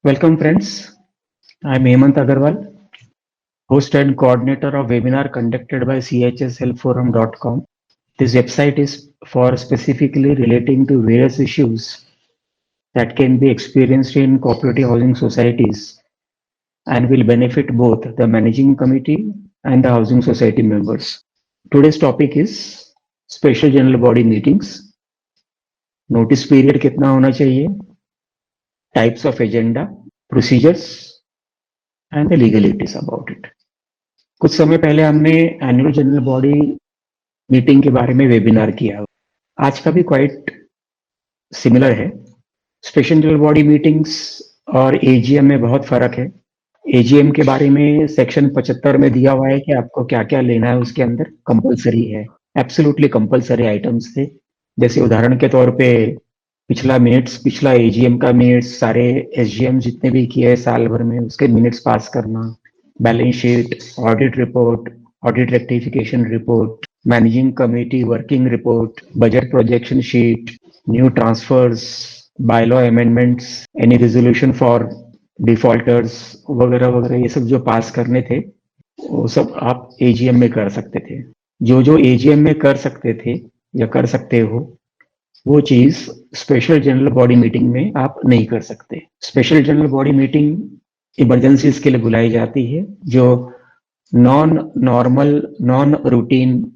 Welcome friends, I am Hemant Agarwal, host and coordinator of webinar conducted by chshelpforum.com. This website is for specifically relating to various issues that can be experienced in cooperative housing societies and will benefit both the managing committee and the housing society members. Today's topic is special general body meetings, notice period कितना होना चाहिए, types of agenda, procedures and the legalities about it. कुछ समय पहले हमने annual general body meeting के बारे में वेबिनार किया। आज का भी क्वाइट सिमिलर है। स्पेशल जनरल बॉडी मीटिंग्स और एजीएम में बहुत फर्क है। एजीएम के बारे में सेक्शन 75 में दिया हुआ है कि आपको क्या क्या लेना है, उसके अंदर कंपलसरी है, एब्सोल्युटली कंपलसरी आइटम्स थे। जैसे उदाहरण के तौर पे पिछला एजीएम का मिनट्स, सारे एसजीएम जितने भी किए साल भर में उसके मिनट्स पास करना, balance sheet, audit report, audit rectification report, managing committee working report, budget projection sheet, new transfers, bylaw amendments, any resolution for defaulters वगैरह वगैरह, ये सब जो पास करने थे वो सब आप एजीएम में कर सकते थे। जो एजीएम में कर सकते थे या कर सकते हो, वो चीज स्पेशल जनरल बॉडी मीटिंग में आप नहीं कर सकते। Special general body meeting emergencies के लिए बुलाई जाती है, जो non normal non routine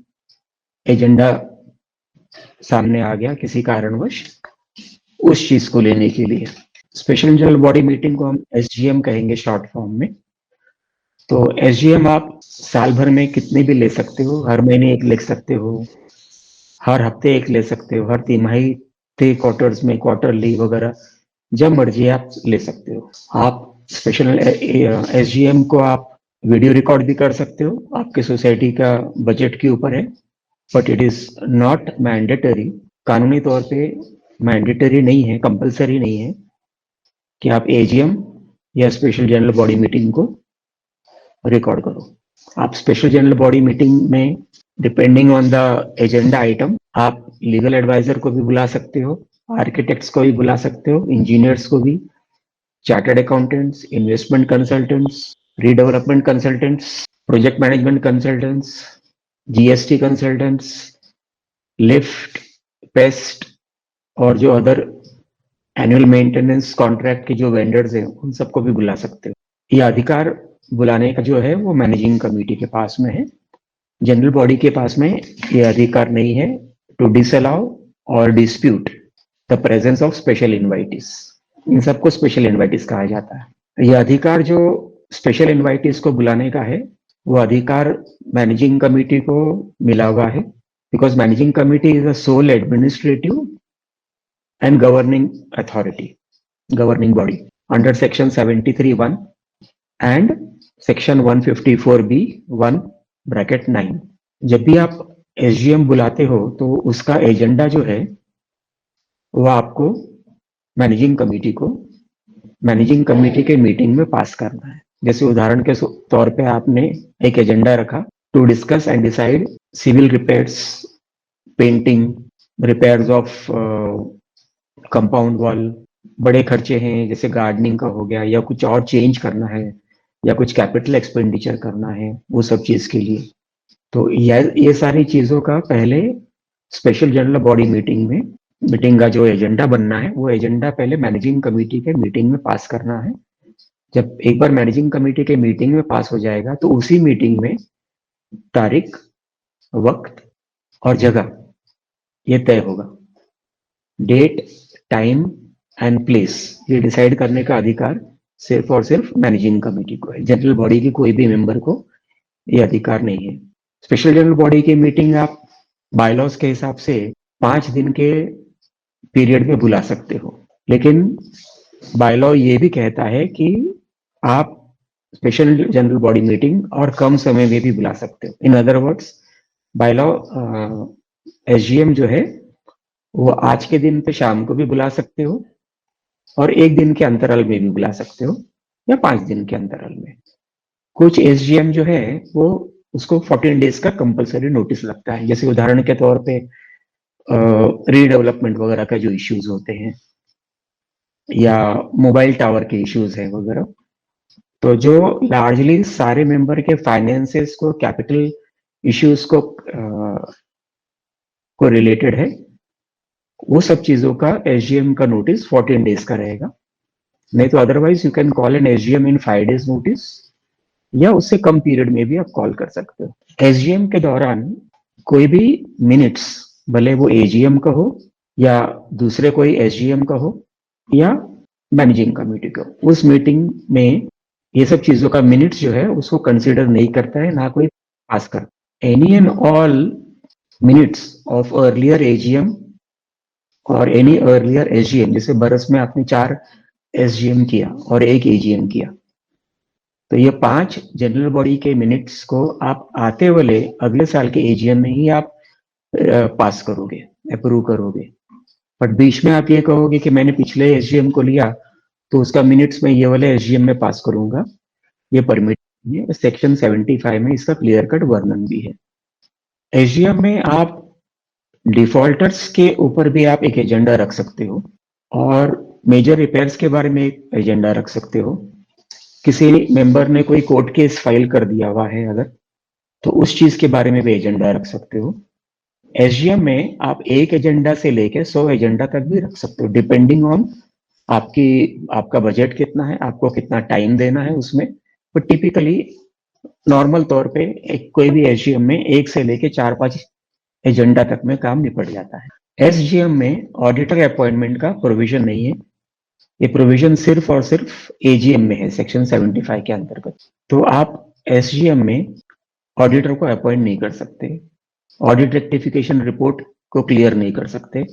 agenda सामने आ गया किसी कारणवश, उस चीज को लेने के लिए। स्पेशल जनरल बॉडी मीटिंग को हम एसजीएम कहेंगे शॉर्ट फॉर्म में। तो एसजीएम आप साल भर में कितने भी ले सकते हो, हर महीने एक ले सकते हो, हर हफ्ते एक ले सकते हो, हर तिमाही 3 क्वार्टर्स में क्वार्टरली वगैरह, जब मर्जी आप ले सकते हो। आप स्पेशल एसजीएम को आप वीडियो रिकॉर्ड भी कर सकते हो, आपके सोसाइटी का बजट के ऊपर है, but it is not mandatory. कानूनी तौर पे मैंडेटरी नहीं है, कंपलसरी नहीं है कि आप एजीएम या स्पेशल जनरल बॉडी मीटिंग को रिकॉर्ड करो। आप स्पेशल जनरल बॉडी मीटिंग में depending on the agenda item आप लीगल एडवाइजर को भी बुला सकते हो, आर्किटेक्ट्स को भी बुला सकते हो, इंजीनियर्स को भी, chartered accountants, investment consultants, redevelopment consultants, project management consultants, GST consultants, lift, paste और जो अदर एनुअल मेंटेनेंस कॉन्ट्रैक्ट के जो वेंडर्स हैं उन सबको भी बुला सकते हो। ये अधिकार बुलाने का जो है वो मैनेजिंग कमेटी के पास में है, जनरल बॉडी के पास में ये अधिकार नहीं है टू डिसअलाउ और dispute the presence of special invitees. इन सबको स्पेशल इनवाइटीज कहा जाता है। ये अधिकार जो स्पेशल इनवाइटीज को बुलाने का है, वो अधिकार मैनेजिंग कमेटी को मिला हुआ है, because managing committee is a sole administrative and governing authority, governing body under section 73(1) and section 154(b)(1) bracket 9। जब भी आप एसजीएम बुलाते हो तो उसका एजेंडा जो है वो आपको मैनेजिंग कमेटी के मीटिंग में पास करना है। जैसे उदाहरण के तौर पे आपने एक एजेंडा रखा to discuss and decide civil repairs, painting, repairs of compound wall, बड़े खर्चे हैं जैसे गार्डनिंग का हो गया, या कुछ और चेंज करना है, या कुछ कैपिटल एक्सपेंडिचर करना है, वो सब चीज के लिए। तो ये सारी चीजों का पहले स्पेशल जनरल बॉडी मीटिंग का जो एजेंडा बनना है, वो एजेंडा पहले मैनेजिंग कमेटी के मीटिंग में पास करना है। जब एक बार मैनेजिंग कमेटी के मीटिंग में पास हो जाएगा तो उसी मीटिंग में तारीख, वक्त और जगह ये तय होगा। डेट, टाइम एंड प्लेस ये डिसाइड करने का अधिकार सिर्फ और सिर्फ मैनेजिंग कमेटी को है। जनरल बॉडी की कोई भी मेंबर को ये अधिकार नहीं है। स्पेशल जनरल बॉडी की मीटिंग आप बायलॉज के हिसाब से 5 दिन के पीरियड में बुला सकते हो, लेकिन बायलॉ ये भी कहता है कि आप स्पेशल जनरल बॉडी मीटिंग और कम समय में भी बुला सकते हो। In other words, bylaw SGM जो है वो आज के दिन पे शाम को भी बुला सकते हो, और 1 दिन के अंतराल में भी बुला सकते हो, या 5 दिन के अंतराल में। कुछ एसजीएम जो है वो उसको 14 डेज का कंपलसरी नोटिस लगता है। जैसे उदाहरण के तौर पे रीडेवलपमेंट वगैरह का जो इश्यूज होते हैं, या मोबाइल टावर के इश्यूज है वगैरह। तो जो लार्जली सारे मेंबर के फाइनेंसेस को, कैपिटल इश्यूज को रिलेटेड है, वो सब चीजों का एसजीएम का नोटिस 14 डेज का रहेगा। नहीं तो otherwise you can call an SGM in 5 days notice, या उससे कम पीरियड में भी आप कॉल कर सकते हो। एसजीएम के दौरान कोई भी मिनट्स, भले वो एजीएम का हो या दूसरे कोई एसजीएम का हो या मैनेजिंग कमेटी का, उस मीटिंग में ये सब चीजों का मिनट्स जो है उसको कंसिडर नहीं करता है, ना कोई पास करता। Any and all minutes of earlier AGM और एनी अर्लियर एसजीएम, जैसे बरस में आपने 4 एसजीएम किया और 1 एजीएम किया, तो ये 5 जनरल बॉडी के मिनट्स को आप आते वाले अगले साल के एजीएम में ही आप पास करोगे, अप्रूव करोगे। बट बीच में आप ये कहोगे कि मैंने पिछले एसजीएम को लिया तो उसका मिनट्स में ये वाले एसजीएम में पास करूंगा, ये परमिट नहीं है। सेक्शन 75 में इसका क्लियर कट वर्णन भी है। एसजीएम में आप डिफॉल्टर्स के ऊपर भी आप एक एजेंडा रख सकते हो, और मेजर रिपेयर्स के बारे में एक एजेंडा रख सकते हो। किसी मेंबर ने कोई कोर्ट केस फाइल कर दिया हुआ है अगर, तो उस चीज के बारे में भी एजेंडा रख सकते हो। एसजीएम में आप एक एजेंडा से लेके 100 एजेंडा तक भी रख सकते हो, डिपेंडिंग ऑन आपका बजट कितना है, आपको कितना टाइम देना है उसमें। तो टिपिकली नॉर्मल तौर पे कोई भी एसजीएम में 1 से लेके 4-5 एजेंडा तक में काम निपट जाता है। एसजीएम में ऑडिटर अपॉइंटमेंट का प्रोविजन नहीं है, ये प्रोविजन सिर्फ और सिर्फ एजीएम में है, सेक्शन 75 के अंतर्गत। तो आप एसजीएम में ऑडिटर को अपॉइंट नहीं कर सकते, ऑडिट रेक्टिफिकेशन रिपोर्ट को क्लियर नहीं कर सकते,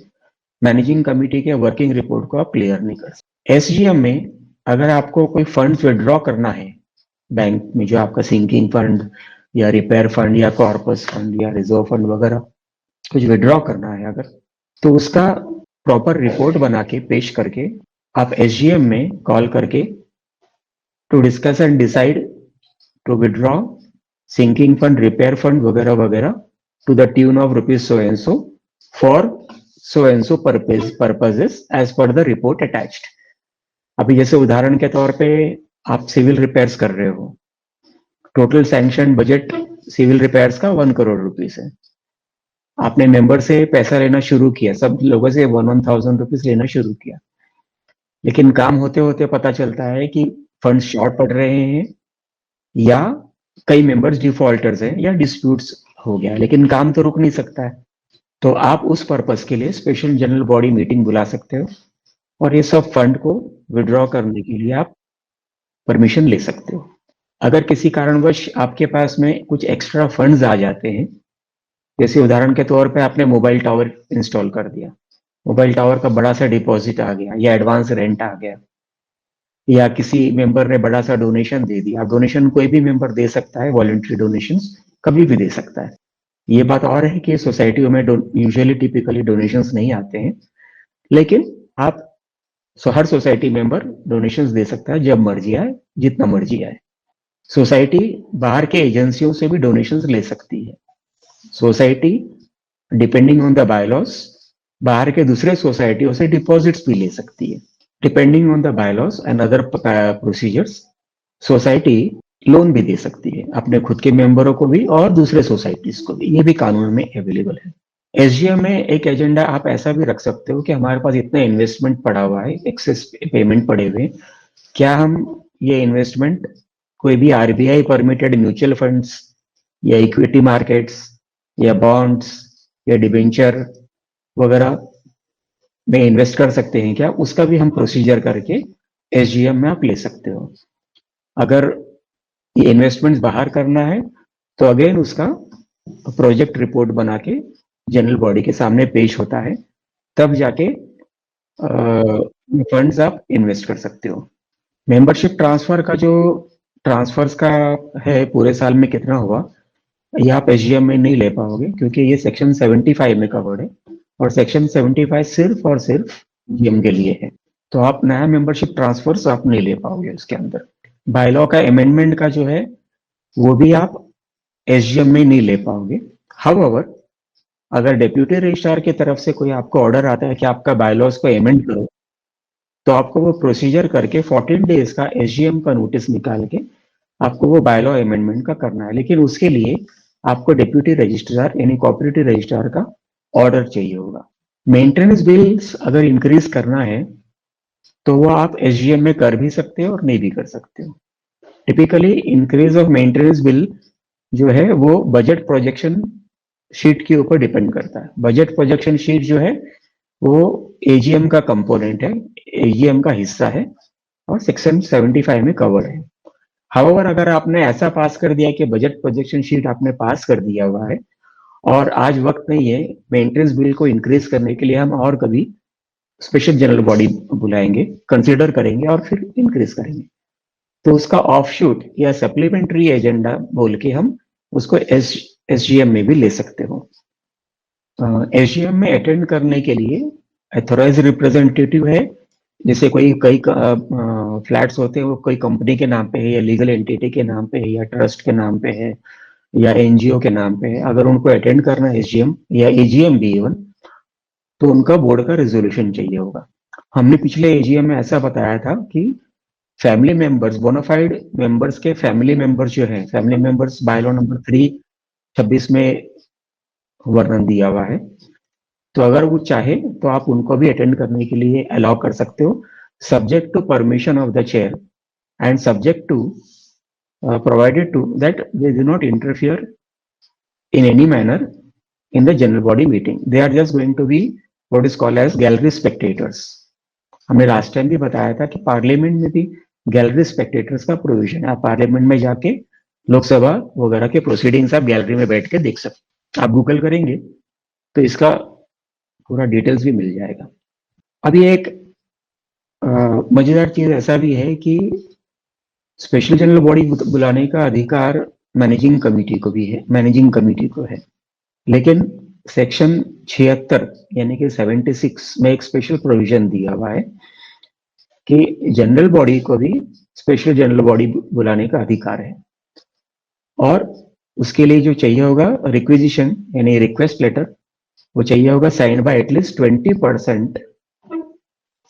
मैनेजिंग कमेटी के वर्किंग रिपोर्ट को आप क्लियर नहीं कर सकते। एसजीएम में अगर आपको कोई फंड विड्रॉ करना है बैंक में, जो आपका सिंकिंग फंड या रिपेयर फंड या कॉर्पस फंड या रिजर्व फंड वगैरह कुछ विड्रॉ करना है अगर, तो उसका प्रॉपर रिपोर्ट बना के पेश करके आप एसजीएम में कॉल करके to discuss and decide to withdraw sinking fund, repair fund वगैरह वगैरह to the tune of rupees so and so for so and so purposes as per the report attached. अभी जैसे उदाहरण के तौर पे आप सिविल रिपेयर्स कर रहे हो, total sanction budget civil repairs का 1 करोड़ रुपीस है। आपने मेंबर से पैसा लेना शुरू किया, सब लोगों से 1,000 रुपीज लेना शुरू किया, लेकिन काम होते होते पता चलता है कि फंड शॉर्ट पड़ रहे हैं, या कई मेंबर्स डिफॉल्टर्स हैं, या डिस्प्यूट्स हो गया, लेकिन काम तो रुक नहीं सकता है। तो आप उस पर्पस के लिए स्पेशल जनरल बॉडी मीटिंग बुला सकते हो, और ये सब फंड को विड्रॉ करने के लिए आप परमिशन ले सकते हो। अगर किसी कारणवश आपके पास में कुछ एक्स्ट्रा फंड्स आ जाते हैं, जैसे उदाहरण के तौर पे आपने मोबाइल टावर इंस्टॉल कर दिया, मोबाइल टावर का बड़ा सा डिपॉजिट आ गया या एडवांस रेंट आ गया, या किसी मेंबर ने बड़ा सा डोनेशन दे दिया। डोनेशन कोई भी मेंबर दे सकता है, वॉलंटरी डोनेशंस कभी भी दे सकता है। ये बात और है कि सोसाइटियों में यूजुअली टिपिकली डोनेशंस नहीं आते हैं, लेकिन आप हर सोसाइटी मेंबर डोनेशंस दे सकता है जब मर्जी आए, जितना मर्जी आए। सोसाइटी बाहर के एजेंसियों से भी डोनेशंस ले सकती है। Society depending on the bylaws बाहर के दूसरे सोसाइटियों से डिपॉजिट्स भी ले सकती है। Depending on the bylaws and other procedures, society loan भी दे सकती है अपने खुद के मेंबरों को भी और दूसरे सोसाइटीज को भी, ये भी कानून में अवेलेबल है। एसजीएम में एक एजेंडा आप ऐसा भी रख सकते हो कि हमारे पास इतना इन्वेस्टमेंट पड़ा हुआ है, एक्सेस पेमेंट पड़े हुए, क्या हम ये इन्वेस्टमेंट कोई भी आरबीआई परमिटेड म्यूचुअल फंड्स या इक्विटी मार्केट्स या बॉन्ड्स या डिबेंचर वगैरह में इन्वेस्ट कर सकते हैं क्या, उसका भी हम प्रोसीजर करके एसजीएम में आप ले सकते हो। अगर ये इन्वेस्टमेंट्स बाहर करना है तो अगेन उसका प्रोजेक्ट रिपोर्ट बना के जनरल बॉडी के सामने पेश होता है, तब जाके फंड्स आप इन्वेस्ट कर सकते हो। मेंबरशिप ट्रांसफर का जो ट्रांसफर्स का है पूरे साल में कितना हुआ, ये आप एसजीएम में नहीं ले पाओगे, क्योंकि ये सेक्शन 75 में कवर्ड है, और सेक्शन 75 सिर्फ और सिर्फ जीएम के लिए है। तो आप नया मेंबरशिप ट्रांसफर्स आप नहीं ले पाओगे उसके अंदर। बायलॉ का अमेंडमेंट का जो है वो भी आप एसजीएम में नहीं ले पाओगे। हाउएवर, अगर डेप्यूटी रजिस्ट्रार की तरफ से कोई आपको ऑर्डर आता है कि आपका बायलॉज को अमेंड करो, तो आपको वो प्रोसीजर करके 14 डेज का एसजीएम का नोटिस निकाल के आपको वो बायलॉ अमेंडमेंट का करना है। लेकिन उसके लिए आपको डिप्यूटी रजिस्ट्रार यानी कोऑपरेटिव रजिस्ट्रार का ऑर्डर चाहिए होगा। मेंटेनेंस बिल्स अगर इंक्रीज करना है तो वो आप एसजीएम में कर भी सकते हो और नहीं भी कर सकते हो। Typically increase of maintenance bill जो है वो बजट प्रोजेक्शन शीट के ऊपर डिपेंड करता है। बजट प्रोजेक्शन शीट जो है वो एजीएम का कंपोनेंट है, एजीएम का हिस्सा है और सेक्शन 75 में कवर है। हाउएवर अगर आपने ऐसा पास कर दिया कि बजट प्रोजेक्शन शीट आपने पास कर दिया हुआ है और आज वक्त नहीं है मेंटेनेंस बिल को इंक्रीज करने के लिए, हम और कभी स्पेशल जनरल बॉडी बुलाएंगे, कंसिडर करेंगे और फिर इंक्रीज करेंगे, तो उसका ऑफशूट या सप्लीमेंट्री एजेंडा बोल के हम उसको एसजीएम में भी ले सकते हो। एसजीएम में अटेंड करने के लिए अथोराइज रिप्रेजेंटेटिव है, जैसे कोई कई फ्लैट्स होते हैं वो कोई कंपनी के नाम पे है या लीगल एंटिटी के नाम पे है या ट्रस्ट के नाम पे है या एनजीओ के नाम पे है। अगर उनको अटेंड करना है एसजीएम या एजीएम भी इवन, तो उनका बोर्ड का रेजोल्यूशन चाहिए होगा। हमने पिछले एजीएम में ऐसा बताया था कि फैमिली मेंबर्स, बोनाफाइड मेंबर्स के फैमिली मेंबर्स जो है, फैमिली मेंबर्स बायलॉ नंबर 326 में वर्णन दिया हुआ है, तो अगर वो चाहे तो आप उनको भी अटेंड करने के लिए अलाउ कर सकते हो, subject to permission of the chair and subject to provided to that they do not interfere in any manner in the general body meeting. They are just going to be what is called as gallery spectators. हमने last time भी बताया था कि parliament में भी gallery spectators का provision है। आप पार्लियामेंट में जाके लोकसभा वगैरह के प्रोसीडिंग्स आप गैलरी में बैठ के देख सकते। आप गूगल करेंगे तो इसका पूरा डिटेल्स भी मिल जाएगा। अभी एक मजेदार चीज ऐसा भी है कि स्पेशल जनरल बॉडी बुलाने का अधिकार मैनेजिंग कमेटी को भी है, मैनेजिंग कमेटी को है, लेकिन सेक्शन 76 यानी कि 76 में एक स्पेशल प्रोविजन दिया हुआ है कि जनरल बॉडी को भी स्पेशल जनरल बॉडी बुलाने का अधिकार है और उसके लिए जो चाहिए होगा रिक्विजिशन यानी रिक्वेस्ट लेटर, वो चाहिए होगा sign by at least 20%,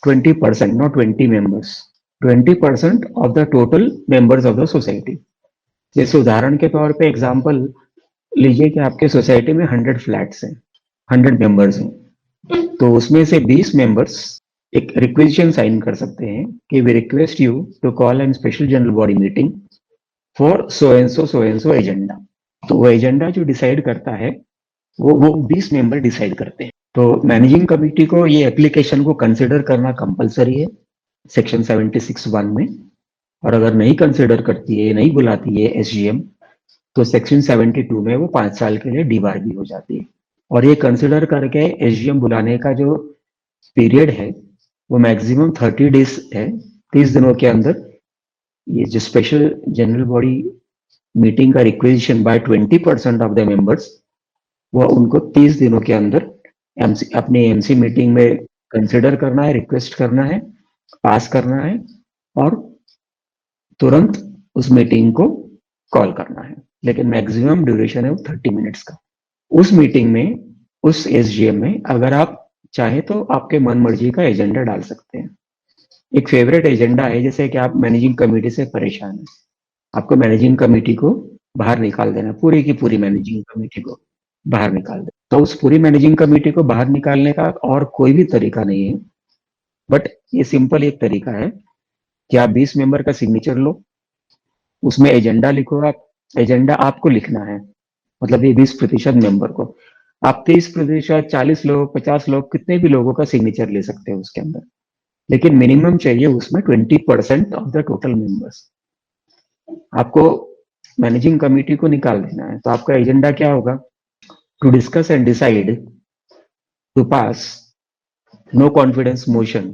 not 20 members, 20% of the total members of the society. जैसे उदाहरण के तौर पे एग्जांपल लीजिए कि आपके सोसाइटी में 100 फ्लैट्स हैं, 100 मेंबर्स हैं, तो उसमें से 20 मेंबर्स एक रिक्वेजिशन साइन कर सकते हैं कि we request you to call an special general body meeting for so and so agenda. तो वो एजेंडा जो डिसाइड करता है वो 20 मेंबर डिसाइड करते हैं। तो मैनेजिंग कमेटी को ये एप्लीकेशन को कंसिडर करना कंपलसरी है सेक्शन 76(1) में, और अगर नहीं कंसिडर करती है, नहीं बुलाती है एसजीएम, तो सेक्शन 72 में वो 5 साल के लिए डीबार भी हो जाती है। और ये कंसिडर करके एसजीएम बुलाने का जो पीरियड है वो मैक्सिमम 30 डेज है। 30 दिनों के अंदर ये जो स्पेशल जनरल बॉडी मीटिंग का requisition by 20% of the members, वो उनको 30 दिनों के अंदर अपनी एमसी मीटिंग में कंसिडर करना है, रिक्वेस्ट करना है, पास करना है और तुरंत उस मीटिंग को कॉल करना है। लेकिन मैक्सिमम ड्यूरेशन है वो 30 मिनट्स का। उस मीटिंग में, उस एसजीएम में अगर आप चाहे तो आपके मन मर्जी का एजेंडा डाल सकते हैं। एक फेवरेट एजेंडा है, जैसे कि आप मैनेजिंग कमेटी से परेशान है, आपको मैनेजिंग कमेटी को बाहर निकाल देना, पूरी की पूरी मैनेजिंग कमेटी को बाहर निकाल देना, तो उस पूरी मैनेजिंग कमेटी को बाहर निकालने का और कोई भी तरीका नहीं है, बट ये सिंपल एक तरीका है कि आप 20 मेंबर का सिग्नेचर लो, उसमें एजेंडा लिखो। आप एजेंडा आपको लिखना है, मतलब ये 20% मेंबर को, आप 30%, 40 लोग, 50 लोग, कितने भी लोगों का सिग्नेचर ले सकते हैं उसके अंदर, लेकिन मिनिमम चाहिए उसमें 20% ऑफ द टोटल मेंबर्स। आपको मैनेजिंग कमेटी को निकाल देना है, तो आपका एजेंडा क्या होगा? To discuss and decide to pass no confidence motion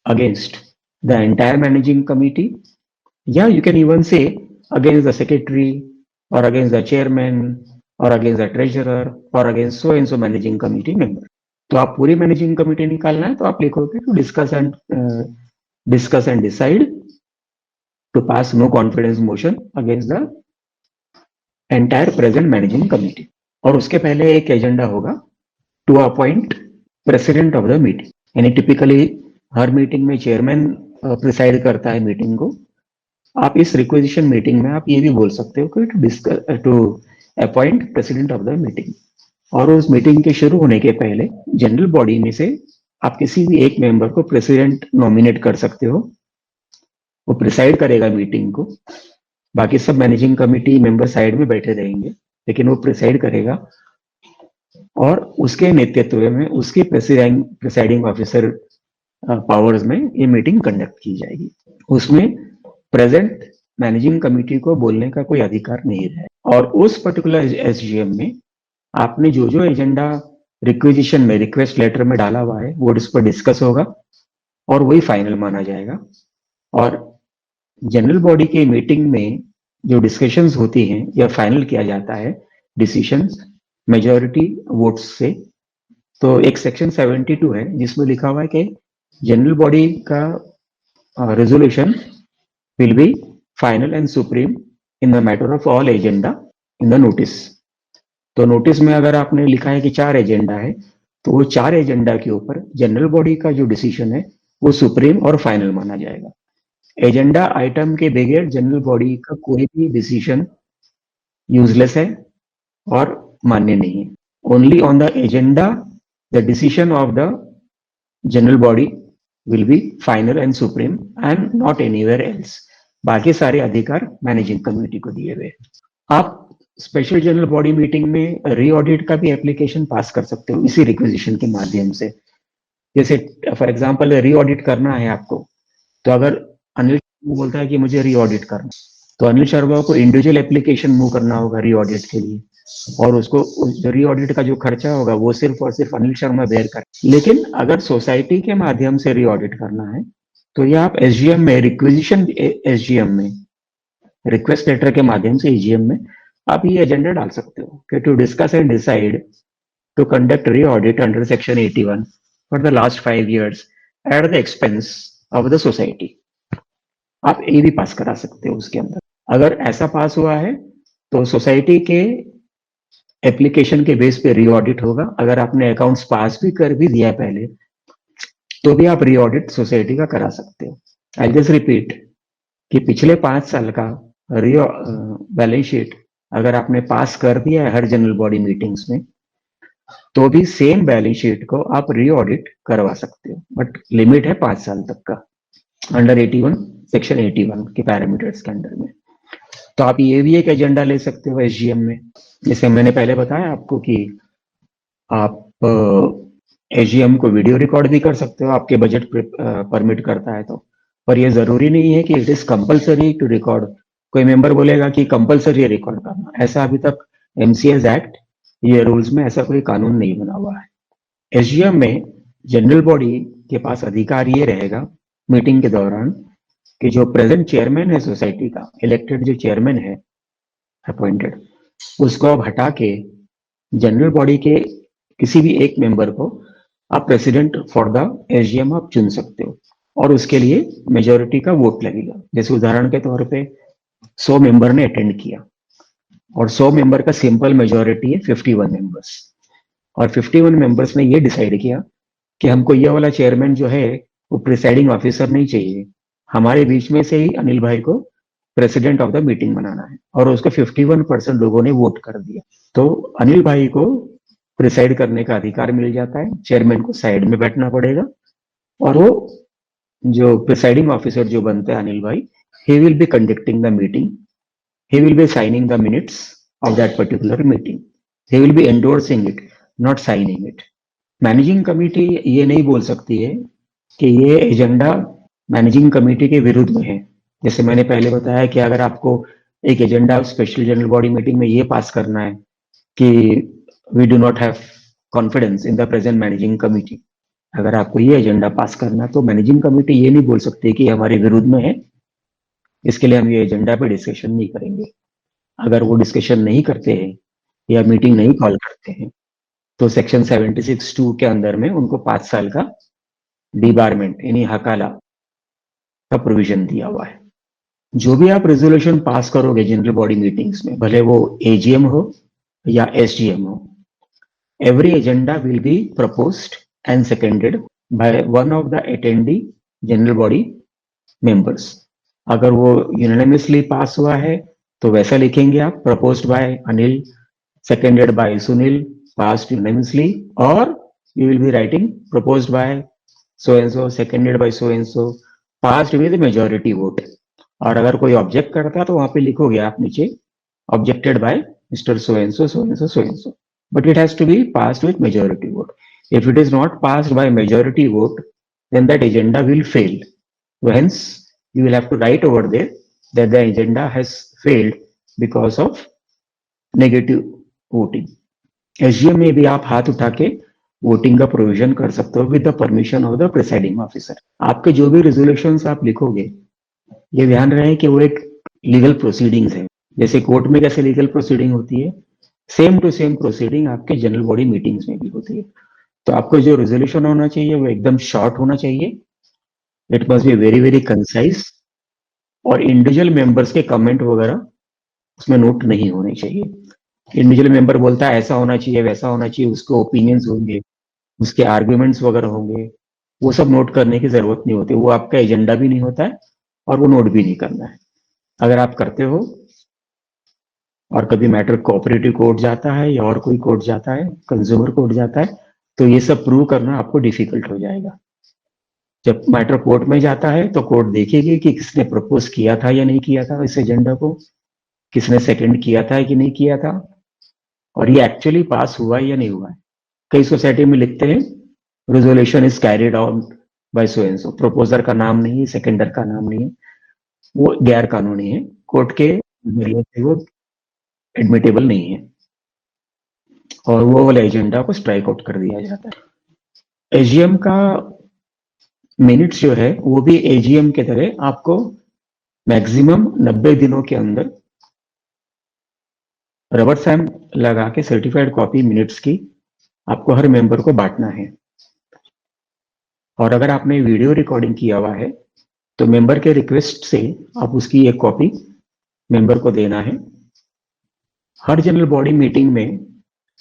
against the entire managing committee. Yeah, you can even say against the secretary or against the chairman or against the treasurer or against so and so managing committee member. तो आप पूरी managing committee निकालना है तो आप लिखोगे to discuss and decide to pass no confidence motion against the entire present managing committee. और उसके पहले एक एजेंडा होगा to appoint president of the meeting, यानी टिपिकली हर मीटिंग में चेयरमैन प्रिसाइड करता है मीटिंग को। आप इस रिक्वेजिशन मीटिंग में आप ये भी बोल सकते हो कि to appoint president of the meeting. और उस मीटिंग के शुरू होने के पहले जनरल बॉडी में से आप किसी भी एक मेंबर को प्रेसिडेंट नॉमिनेट कर सकते हो। वो प्रिसाइड करेगा मीटिंग को। बाकी सब मैनेजिंग कमेटी मेंबर साइड में बैठे रहेंगे, लेकिन वो प्रिसाइड करेगा और उसके नेतृत्व में उसके प्रिसाइडिंग ऑफिसर पावर्स में ये मीटिंग कंडक्ट की जाएगी। उसमें प्रेजेंट मैनेजिंग कमेटी को बोलने का कोई अधिकार नहीं है। और उस पर्टिकुलर एसजीएम में आपने जो जो एजेंडा रिक्वेजिशन में रिक्वेस्ट लेटर में डाला हुआ है वो इस पर डिस्कस होगा और वही फाइनल माना जाएगा। और जनरल बॉडी के मीटिंग में जो डिस्कशंस होती हैं या फाइनल किया जाता है डिसीशंस मेजॉरिटी वोट्स से। तो एक सेक्शन 72 है जिसमें लिखा हुआ है कि जनरल बॉडी का resolution will be final and supreme in the matter of all agenda in the notice. तो नोटिस में अगर आपने लिखा है कि 4 एजेंडा है तो वो 4 एजेंडा के ऊपर जनरल बॉडी का जो डिसीजन है वो सुप्रीम और फाइनल माना जाएगा। एजेंडा आइटम के बगैर जनरल बॉडी का कोई भी डिसीजन यूजलेस है और मान्य नहीं है। Only on the agenda the decision of the general body will be final and supreme and not anywhere else. बाकी सारे अधिकार मैनेजिंग कमेटी को दिए हुए। आप स्पेशल जनरल बॉडी मीटिंग में रीऑडिट का भी एप्लीकेशन पास कर सकते हो इसी रिक्वेजिशन के माध्यम से। जैसे फॉर एग्जांपल रीऑडिट करना है आपको, तो अगर अनिल बोलता है कि मुझे रीऑडिट करना, तो अनिल शर्मा को इंडिविजुअल एप्लीकेशन मूव करना होगा रीऑडिट के लिए, और उसको रीऑडिट का जो खर्चा होगा वो सिर्फ और सिर्फ अनिल शर्मा बेयर कर। लेकिन अगर सोसाइटी के माध्यम से रीऑडिट करना है तो ये आप एसजीएम में रिक्वेजिशन एसजीएम में रिक्वेस्ट लेटर के माध्यम से एजीएम में आप ये एजेंडा डाल सकते हो कि to discuss and decide to conduct reaudit under section 81 for the last 5 years at the expense of the society. आप ये भी पास करा सकते हो उसके अंदर। अगर ऐसा पास हुआ है तो सोसाइटी के एप्लीकेशन के बेस पे रीऑडिट होगा। अगर आपने अकाउंट्स पास भी कर भी दिया पहले तो भी आप रीऑडिट सोसाइटी का करा सकते हो। आई जस्ट रिपीट कि पिछले 5 साल का बैलेंस शीट अगर आपने पास कर दिया है हर जनरल बॉडी मीटिंग्स में तो भी सेम बैलेंस शीट को आप रीऑडिट करवा सकते हो, बट लिमिट है 5 साल तक का अंडर 81 सेक्शन 81 के पैरामीटर्स के अंडर में। तो आप ये भी एक एजेंडा ले सकते हो एसजीएम में। जैसे मैंने पहले बताया आपको कि आप एसजीएम को वीडियो रिकॉर्ड भी कर सकते हो, आपके बजट परमिट करता है तो। पर ये जरूरी नहीं है कि it is compulsory to record. कोई मेंबर बोलेगा कि कंपल्सरी रिकॉर्ड करना, ऐसा अभी तक एमसीएस एक्ट ये रूल्स में ऐसा कोई कानून नहीं बना हुआ है। एसजीएम में जनरल बॉडी के पास अधिकार ये रहेगा मीटिंग के दौरान कि जो प्रेजेंट चेयरमैन है सोसाइटी का, इलेक्टेड जो चेयरमैन है अपॉइंटेड, उसको अब हटा के जनरल बॉडी के किसी भी एक मेंबर को आप प्रेसिडेंट फॉर द एसजीएम आप चुन सकते हो और उसके लिए मेजोरिटी का वोट लगेगा। जैसे उदाहरण के तौर पे 100 मेंबर ने अटेंड किया और 100 मेंबर का सिंपल मेजोरिटी है 51 मेंबर्स, और 51 मेंबर्स ने ये डिसाइड किया कि हमको ये वाला चेयरमैन जो है वो प्रिसाइडिंग ऑफिसर नहीं चाहिए, हमारे बीच में से ही अनिल भाई को प्रेसिडेंट ऑफ द मीटिंग बनाना है, और उसको 51% लोगों ने वोट कर दिया। तो अनिल भाई को प्रिसाइड करने का अधिकार मिल जाता है, चेयरमैन को साइड में बैठना पड़ेगा और वो जो प्रिसाइडिंग ऑफिसर जो बनता है अनिल भाई, he will be conducting the meeting, he will be signing the minutes of that particular meeting, he will be endorsing it, not signing it. Managing committee ये नहीं बोल सकती है कि ये एजेंडा मैनेजिंग कमेटी के विरुद्ध में है। जैसे मैंने पहले बताया कि अगर आपको एक agenda special general body meeting में ये पास करना है कि we do not have confidence in the present managing committee, अगर आपको ये एजेंडा पास करना तो मैनेजिंग कमेटी ये नहीं बोल सकती कि हमारे विरुद्ध में है, इसके लिए हम ये एजेंडा पे डिस्कशन नहीं करेंगे। अगर वो डिस्कशन नहीं करते हैं या मीटिंग नहीं कॉल करते हैं तो सेक्शन 76(2) के अंदर में उनको 5 साल का डिबारमेंट यानी हकाला का प्रोविजन दिया हुआ है। जो भी आप रेजोल्यूशन पास करोगे जनरल बॉडी मीटिंग्स में, भले वो एजीएम हो या एसजीएम हो, every agenda will be proposed and seconded by one of the attendee general body members. अगर वो यूनानिमसली पास हुआ है तो वैसा लिखेंगे आप, proposed by Anil, seconded by Sunil, passed unanimously, or you will be writing proposed by so and so, seconded by so and so, passed with majority vote। और अगर कोई ऑब्जेक्ट करता है तो वहां पे लिखोगे आप नीचे objected by mister so and so, so and so, so and so, but it has to be passed with majority vote. If it is not passed by majority vote, then that agenda will fail. Hence, you will have to write over there that the agenda has failed because of negative voting. SGM में भी आप हाथ उठा के voting का provision कर सकते हो with the permission of the presiding officer. आपके जो भी रेजोल्यूशंस आप लिखोगे, ये ध्यान रहे कि वो एक लीगल प्रोसीडिंग्स है। जैसे कोर्ट में कैसे लीगल प्रोसीडिंग होती है, सेम टू सेम प्रोसीडिंग आपके जनरल बॉडी मीटिंग्स में भी होती है। तो आपको जो रेजोल्यूशन होना चाहिए वो एकदम शॉर्ट होना चाहिए, it must be very very concise, और इंडिविजुअल मेंबर्स के कमेंट वगैरह उसमें नोट नहीं होने चाहिए। इंडिविजुअल मेंबर बोलता है ऐसा होना चाहिए, वैसा होना चाहिए, उसके ओपिनियंस होंगे, उसके आर्ग्यूमेंट्स वगैरह होंगे, वो सब नोट करने की जरूरत नहीं होती। वो आपका एजेंडा भी नहीं होता है और वो नोट भी नहीं करना है। अगर आप करते हो और कभी मैटर कोऑपरेटिव कोर्ट जाता है या और कोई कोर्ट जाता है, कंज्यूमर कोर्ट जाता है, तो ये सब प्रूव करना आपको डिफिकल्ट हो जाएगा। जब मैटर कोर्ट में जाता है तो कोर्ट देखेगी कि किसने प्रपोज किया था या नहीं किया था इस एजेंडा को, किसने सेकंड किया था कि नहीं किया था, और ये एक्चुअली पास हुआ या नहीं हुआ है। कई सोसाइटी में लिखते हैं resolution is carried out by so and so, proposer का नाम नहीं है, सेकेंडर का नाम नहीं है, वो गैर कानूनी है, कोर्ट के नजरिए से वो एडमिटेबल नहीं है, और वो वाले एजेंडा को स्ट्राइक आउट कर दिया जाता है। एजीएम का मिनट्स जो है वो भी एजीएम के तरह आपको मैक्सिमम 90 दिनों के अंदर रबर स्टैम्प लगा के सर्टिफाइड कॉपी मिनट्स की आपको हर मेंबर को बांटना है। और अगर आपने वीडियो रिकॉर्डिंग किया हुआ है तो मेंबर के रिक्वेस्ट से आप उसकी एक कॉपी मेंबर को देना है। हर जनरल बॉडी मीटिंग में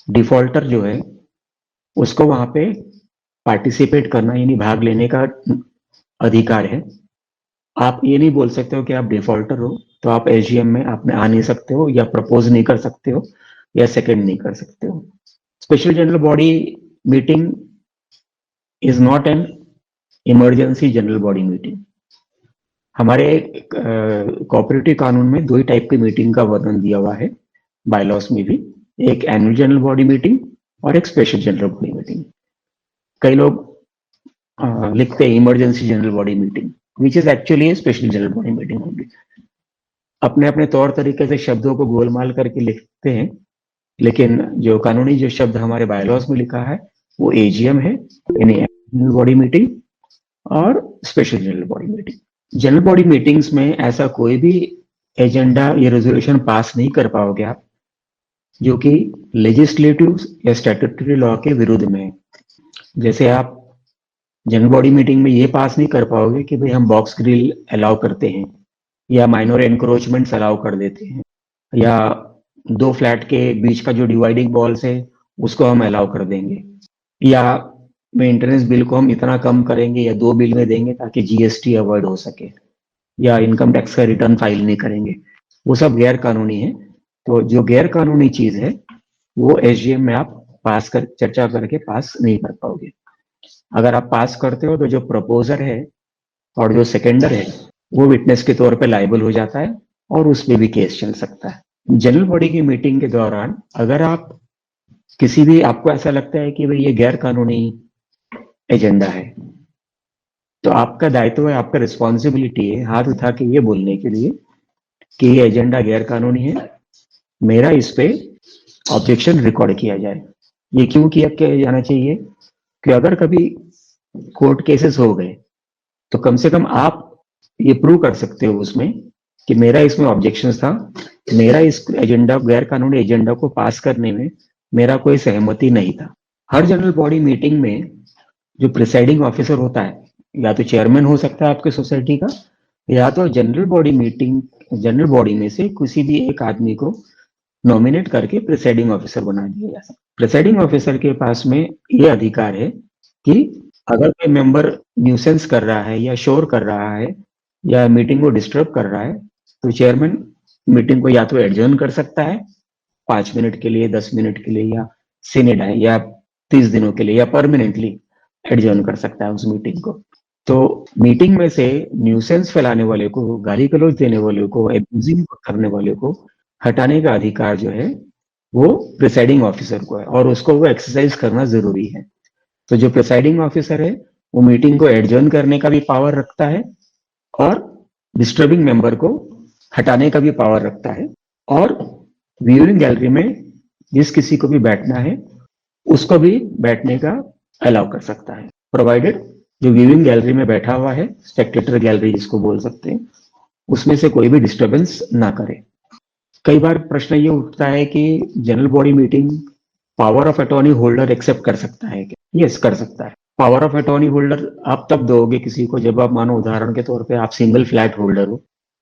डिफॉल्टर जो है उसको वहां पे पार्टिसिपेट करना यानी भाग लेने का अधिकार है। आप ये नहीं बोल सकते हो कि आप डिफॉल्टर हो तो आप एजीएम में आप आ नहीं सकते हो, या प्रपोज नहीं कर सकते हो, या सेकंड नहीं कर सकते हो। Special general body meeting is not an emergency general body meeting. हमारे कोऑपरेटिव कानून में दो ही टाइप की मीटिंग का वर्णन दिया हुआ है, बायलॉस में भी, एक एनुअल जनरल बॉडी मीटिंग और एक स्पेशल जनरल बॉडी मीटिंग। कई लोग लिखते हैं emergency general body meeting, which is actually special general body meeting होगी। अपने अपने तौर तरीके से शब्दों को गोलमाल करके लिखते हैं, लेकिन जो कानूनी जो शब्द हमारे बायलॉस में लिखा है वो एजीएम है, यानी जनरल बॉडी मीटिंग और special general body meeting. General body meetings में ऐसा कोई भी एजेंडा या रेजोल्यूशन पास नहीं कर पाओगे आप जो कि लेजिस्लेटिव या स्टैट्यूटरी लॉ के विरुद्ध में है। जैसे आप जनरल बॉडी मीटिंग में ये पास नहीं कर पाओगे कि भाई हम बॉक्स ग्रिल अलाउ करते हैं, या माइनर एनक्रोचमेंट्स अलाउ कर देते हैं, या दो फ्लैट के बीच का जो डिवाइडिंग वॉल्स है उसको हम अलाउ कर देंगे, या मेंटेनेंस बिल को हम इतना कम करेंगे या 2 बिल में देंगे ताकि जीएसटी अवॉइड हो सके, या इनकम टैक्स का रिटर्न फाइल नहीं करेंगे। वो सब गैर कानूनी है। तो जो गैर कानूनी चीज है वो एसजीएम में आप पास कर चर्चा करके पास नहीं कर पाओगे। अगर आप पास करते हो तो जो प्रपोजर है और जो सेकेंडर है वो विटनेस के तौर पे लायबल हो जाता है और उसमें भी केस चल सकता है। जनरल बॉडी की मीटिंग के दौरान अगर आप किसी भी, आपको ऐसा लगता है कि भाई ये गैर कानूनी एजेंडा है, तो आपका दायित्व है, आपका रिस्पॉन्सिबिलिटी है हाथ उठा के ये बोलने के लिए कि ये एजेंडा गैर कानूनी है, मेरा इस पे ऑब्जेक्शन रिकॉर्ड किया जाए। ये क्यों किया जाना चाहिए कि अगर कभी कोर्ट केसेस हो गए तो कम से कम आप ये प्रूव कर सकते हो उसमें कि मेरा इसमें ऑब्जेक्शन था, मेरा इस एजेंडा, गैर कानूनी एजेंडा को पास करने में मेरा कोई सहमति नहीं था। हर जनरल बॉडी मीटिंग में जो प्रिसाइडिंग ऑफिसर होता है, या तो चेयरमैन हो सकता है आपके सोसाइटी का, या तो जनरल बॉडी में से किसी भी एक आदमी को नॉमिनेट करके प्रिसाइडिंग ऑफिसर बना दिया जा सकता है। प्रिसाइडिंग ऑफिसर के पास में ये अधिकार है कि अगर कोई मेंबर न्यूसेंस कर रहा है या शोर कर रहा है या मीटिंग को डिस्टर्ब कर रहा है, तो चेयरमैन मीटिंग को या तो एडजर्न कर सकता है 5 मिनट के लिए, 10 मिनट के लिए, या सीनेट है या 30 दिनों के लिए, या परमानेंटली एडजर्न कर सकता है उस मीटिंग को। तो मीटिंग में से न्यूसेंस फैलाने वाले को, गाली गलौज देने वाले को, एब्यूजिंग करने वाले को हटाने का अधिकार जो है वो प्रिसाइडिंग ऑफिसर को है, और उसको वो एक्सरसाइज करना जरूरी है। तो जो प्रिसाइडिंग ऑफिसर है वो मीटिंग को एडजर्न करने का भी पावर रखता है, और डिस्टर्बिंग मेंबर को हटाने का भी पावर रखता है, और व्यूइंग गैलरी में जिस किसी को भी बैठना है उसको भी बैठने का अलाउ कर सकता है, प्रोवाइडेड जो व्यूइंग गैलरी में बैठा हुआ है, स्पेक्टेटर गैलरी जिसको बोल सकते हैं, उसमें से कोई भी डिस्टर्बेंस ना करे। कई बार प्रश्न ये उठता है कि general body meeting power of attorney holder accept कर सकता है क्या? यस, कर सकता है। पावर ऑफ अटॉर्नी होल्डर आप तब दोगे किसी को जब आप, मानो उदाहरण के तौर पे आप सिंगल फ्लैट होल्डर हो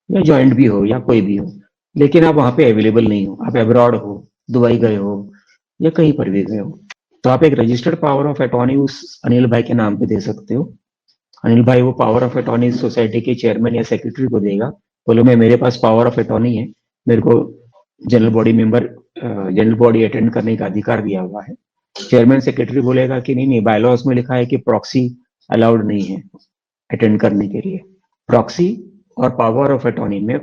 या जॉइंट भी हो या कोई भी हो, लेकिन आप वहां पे अवेलेबल नहीं हो, आप अब्रॉड हो, दुबई गए हो या कहीं पर भी गए हो, तो आप एक रजिस्टर्ड पावर ऑफ अटॉर्नी उस अनिल भाई के नाम पे दे सकते हो। अनिल भाई वो पावर ऑफ अटॉर्नी सोसाइटी के चेयरमैन या सेक्रेटरी को देगा, बोलो मैं, मेरे पास पावर ऑफ अटॉर्नी है, मेरे को general body member general body attend करने का अधिकार दिया हुआ है। चेयरमैन सेक्रेटरी बोलेगा कि नहीं नहीं, बायलॉज में लिखा है कि प्रॉक्सी अलाउड नहीं है अटेंड करने के लिए। प्रॉक्सी और पावर ऑफ अटॉर्नी में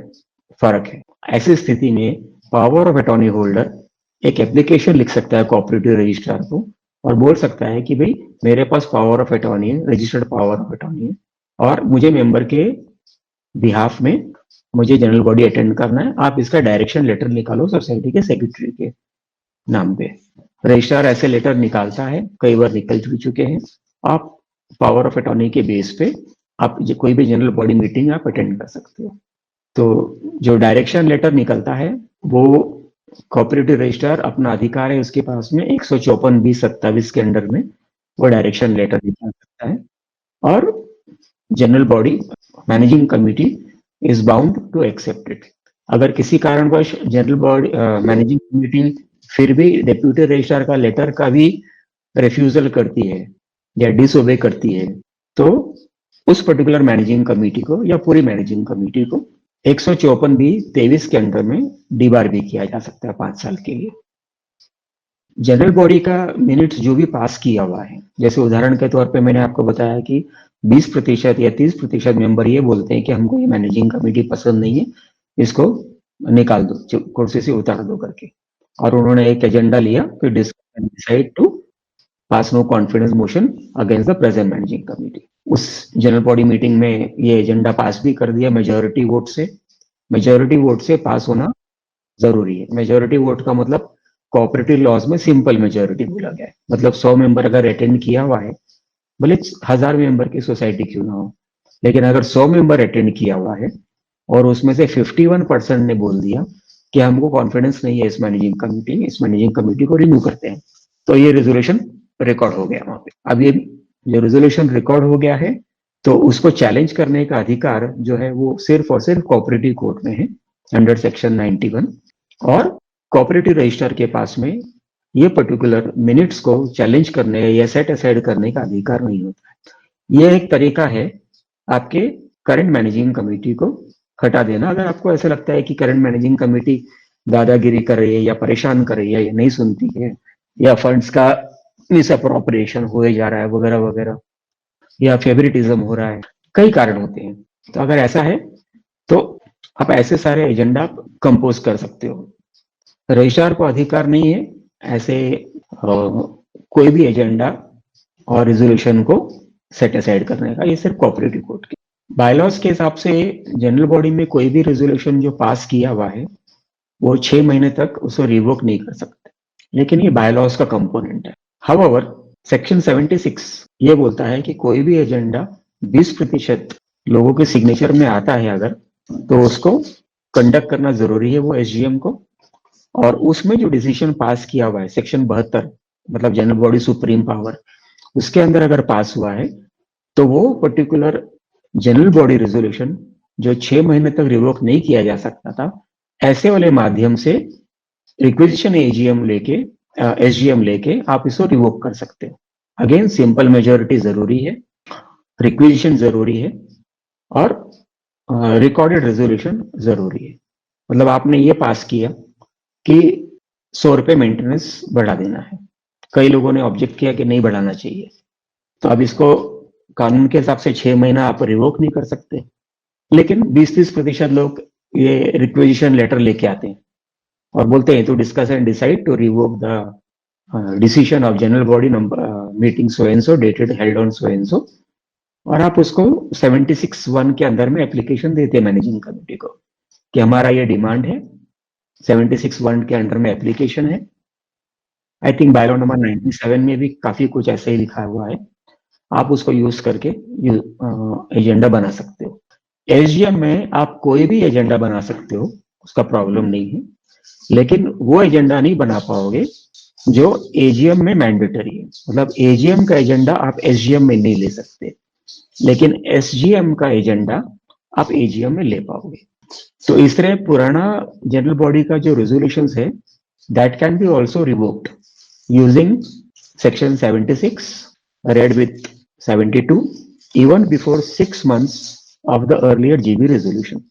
फर्क है। ऐसी स्थिति में पावर ऑफ अटॉर्नी होल्डर एक एप्लीकेशन लिख सकता है कोऑपरेटिव रजिस्ट्रार को, और बोल सकता है कि भाई मेरे पास पावर ऑफ अटॉर्नी है, रजिस्टर्ड पावर ऑफ अटॉर्नी है, और मुझे मेंबर के बिहाफ में मुझे जनरल बॉडी अटेंड करना है, आप इसका डायरेक्शन लेटर निकालो सोसाइटी के सेक्रेटरी के नाम पे। रजिस्ट्रार ऐसे लेटर निकालता है, कई बार निकल भी चुके हैं। आप पावर ऑफ अटॉर्नी के बेस पे आप कोई भी जनरल बॉडी मीटिंग आप अटेंड कर सकते हो। तो जो डायरेक्शन लेटर निकलता है वो कोऑपरेटिव रजिस्ट्रार, अपना अधिकार है उसके पास में, 154(b)(27) के अंडर में वो डायरेक्शन लेटर निकाल सकता है, और general body managing committee is bound to accept it. अगर किसी कारणवश जनरल बॉडी मैनेजिंग कमिटी फिर भी डेप्यूटी रजिस्ट्रार का लेटर का भी रिफ्यूजल करती है या डिसओबे करती है, तो उस पर्टिकुलर मैनेजिंग कमिटी को या पूरी मैनेजिंग कमिटी को 154(b)(23) के अंडर में डिबार भी किया जा सकता है 5 साल के लिए। जनरल बॉडी का मिनट्स जो भी पास किया हुआ है, जैसे उदाहरण के तौर पे मैंने आपको बताया कि 20% या 30% मेंबर ये बोलते हैं कि हमको ये मैनेजिंग कमेटी पसंद नहीं है, इसको निकाल दो, कुर्सी से उतार दो करके, और उन्होंने एक एजेंडा लिया, फिर decide to pass no confidence motion against the present managing committee. उस जनरल बॉडी मीटिंग में ये एजेंडा पास भी कर दिया मेजोरिटी वोट से। मेजोरिटी वोट से पास होना जरूरी है। मेजोरिटी वोट का मतलब कोऑपरेटिव लॉज में सिंपल मेजोरिटी बोला गया है, मतलब 100 मेंबर अगर अटेंड किया हुआ है, भले 1000 मेंबर की सोसाइटी क्यों ना हो, लेकिन अगर 100 मेंबर अटेंड किया हुआ है और उसमें से 51% ने बोल दिया कि हमको कॉन्फिडेंस नहीं है इस मैनेजिंग कमेटी को रिन्यू करते हैं, तो ये रेजोल्यूशन रिकॉर्ड हो गया वहां पे। अब ये जो रेजोल्यूशन रिकॉर्ड हो गया है, तो उसको चैलेंज करने का अधिकार जो है वो सिर्फ और सिर्फ कोऑपरेटिव कोर्ट में है अंडर सेक्शन 91, और कोऑपरेटिव रजिस्ट्रार के पास में ये पर्टिकुलर मिनट्स को चैलेंज करने या सेट असाइड करने का अधिकार नहीं होता है। ये एक तरीका है आपके करंट मैनेजिंग कमेटी को हटा देना। अगर आपको ऐसा लगता है कि करंट मैनेजिंग कमेटी दादागिरी कर रही है या परेशान कर रही है या नहीं सुनती है या फंड्स का मिस अप्रोप्रिएशन हो जा रहा है वगैरह वगैरह, या फेवरिटिज्म हो रहा है, कई कारण होते हैं, तो अगर ऐसा है तो आप ऐसे सारे एजेंडा कंपोज कर सकते हो। रजिस्ट्रार को अधिकार नहीं है ऐसे कोई भी एजेंडा और रिजोल्यूशन को सेट असाइड करने का, ये सिर्फ कोऑपरेटिव कोर्ट के बायलॉज के हिसाब से जनरल बॉडी में कोई भी रेजोल्यूशन जो पास किया हुआ है वो 6 महीने तक उसको रिवोक नहीं कर सकते, लेकिन ये बायलॉज का कंपोनेंट है। हाउएवर सेक्शन 76 ये बोलता है कि कोई भी एजेंडा 20% लोगों के सिग्नेचर में आता है अगर, तो उसको कंडक्ट करना जरूरी है वो एसजीएम को, और उसमें जो डिसीजन पास किया हुआ है सेक्शन 72 मतलब जनरल बॉडी सुप्रीम पावर, उसके अंदर अगर पास हुआ है तो वो पर्टिकुलर जनरल बॉडी रेजोल्यूशन जो 6 महीने तक रिवोक नहीं किया जा सकता था, ऐसे वाले माध्यम से रिक्वेजिशन एजीएम लेके एसजीएम लेके आप इसको रिवोक कर सकते हो। अगेन सिंपल मेजोरिटी जरूरी है, रिक्विजिशन जरूरी है और रिकॉर्डेड रेजोल्यूशन जरूरी है। मतलब आपने ये पास किया कि 100 रुपये मेंटेनेंस बढ़ा देना है, कई लोगों ने ऑब्जेक्ट किया कि नहीं बढ़ाना चाहिए, तो अब इसको कानून के हिसाब से 6 महीना आप रिवोक नहीं कर सकते, लेकिन 20-30% लोग ये रिक्वेजिशन लेटर लेके आते हैं और बोलते हैं to discuss and decide to revoke the decision of general body number meeting so and so dated held on so and so, और आप उसको 76(1) के अंदर में एप्लीकेशन देते हैं मैनेजिंग कमेटी को कि हमारा ये डिमांड है, 76(1) के अंडर में एप्लीकेशन है। आई थिंक बायलॉ नंबर 97 में भी काफी कुछ ऐसे ही लिखा हुआ है, आप उसको यूज करके एजेंडा बना सकते हो। एसजीएम में आप कोई भी एजेंडा बना सकते हो, उसका प्रॉब्लम नहीं है, लेकिन वो एजेंडा नहीं बना पाओगे जो एजीएम में मैंडेटरी है। मतलब एजीएम का एजेंडा आप एसजीएम में नहीं ले सकते, लेकिन एसजीएम का एजेंडा आप एजीएम में ले पाओगे। तो इस तरह पुराना जनरल बॉडी का जो रेजोल्यूशन है that can be also revoked using section 76 read with 72 even before 6 months of the earlier GB resolution.